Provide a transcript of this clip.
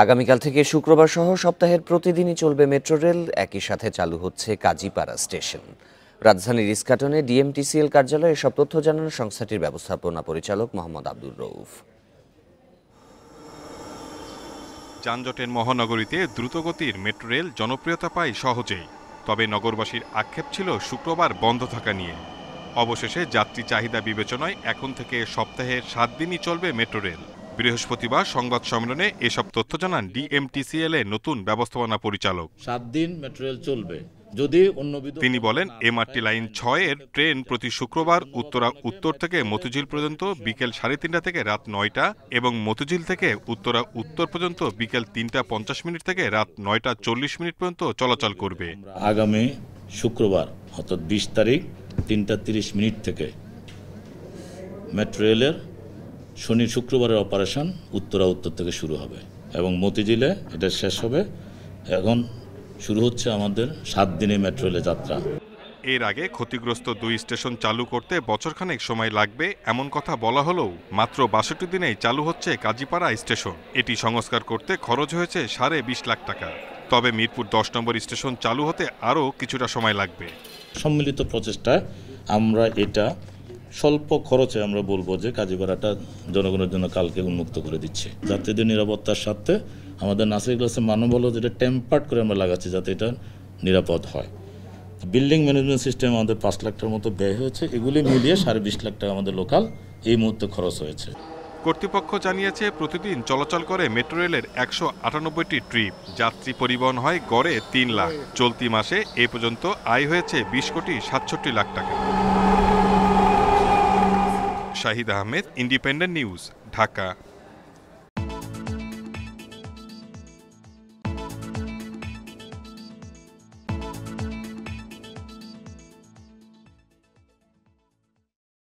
আগামীকাল থেকে শুক্রবার সহ সপ্তাহের প্রতিদিনই চলবে মেট্রো রেল। একই সাথে চালু হচ্ছে কাজীপাড়া স্টেশন। রাজধানীর ইস্কাটনে ডিএমটিসিএল কার্যালয়ে এসব তথ্য জানান সংস্থাটির ব্যবস্থাপনা পরিচালক মোহাম্মদ আব্দুর রউফ। যানজটের মহানগরীতে দ্রুতগতির মেট্রো রেল জনপ্রিয়তা পায় সহজেই। তবে নগরবাসীর আক্ষেপ ছিল শুক্রবার বন্ধ থাকা নিয়ে। অবশেষে যাত্রী চাহিদা বিবেচনায় এখন থেকে সপ্তাহের 7 দিনই চলবে মেট্রো রেল। বৃহস্পতিবার সংবাদ সম্মেলনে এসব তথ্য জানান ডিএমটিসিএল এর নতুন ব্যবস্থাপনা পরিচালক। 7 দিন মেট্রো রেল চলবে। যদি তিনি বলেন, এমআরটি লাইন 6 এর ট্রেন প্রতি শুক্রবার উত্তরা উত্তর থেকে মতিঝিল পর্যন্ত বিকেল 3:30 থেকে রাত 9টা এবং মতিঝিল থেকে উত্তরা উত্তর পর্যন্ত বিকেল 3:50 থেকে রাত 9:40 পর্যন্ত চলাচল করবে। আগামী শুক্রবার অর্থাৎ 20 তারিখ 3:30 থেকে মেট্রো রেলের শনি শুক্রবারের অপারেশন উত্তরা উত্তর থেকে শুরু হবে এবং মতিঝিলে এটা শেষ হবে। এখন শুরু হচ্ছে আমাদের 7 দিনের মেট্রো রেলের যাত্রা। এর আগে ক্ষতিগ্রস্ত 2 স্টেশন চালু করতে বছরখানেক সময় লাগবে এমন কথা বলা হলেও মাত্র 62 দিনেই চালু হচ্ছে কাজীপাড়া স্টেশন। এটি সংস্কার করতে খরচ হয়েছে 20.5 লাখ টাকা। তবে মিরপুর 10 নম্বর স্টেশন চালু হতে আরও কিছুটা সময় লাগবে। সম্মিলিত প্রচেষ্টায় আমরা এটা স্বল্প খরচে আমরা বলবো যে কাজীপাড়াটা জনগণের জন্য কালকে উন্মুক্ত করে দিচ্ছে। যাত্রীদের নিরাপত্তার সাথে আমাদের নাসির গ্লাসের মানব হলো যেটা টেম্পার্ড করে আমরা লাগাচ্ছি যাতে এটা নিরাপদ হয়। বিল্ডিং ম্যানেজমেন্ট সিস্টেম আমাদের 5 লাখ টাকার মতো ব্যয় হয়েছে। এগুলি মিলিয়ে 20.5 লাখ টাকা আমাদের লোকাল এই মুহূর্তে খরচ হয়েছে। কর্তৃপক্ষ জানিয়েছে প্রতিদিন চলাচল করে মেট্রো রেলের 198টি ট্রিপ। যাত্রী পরিবহন হয় গড়ে 3 লাখ। চলতি মাসে এ পর্যন্ত আয় হয়েছে 20.67 লাখ টাকা। Shahid Ahmed, independent news, Dhaka.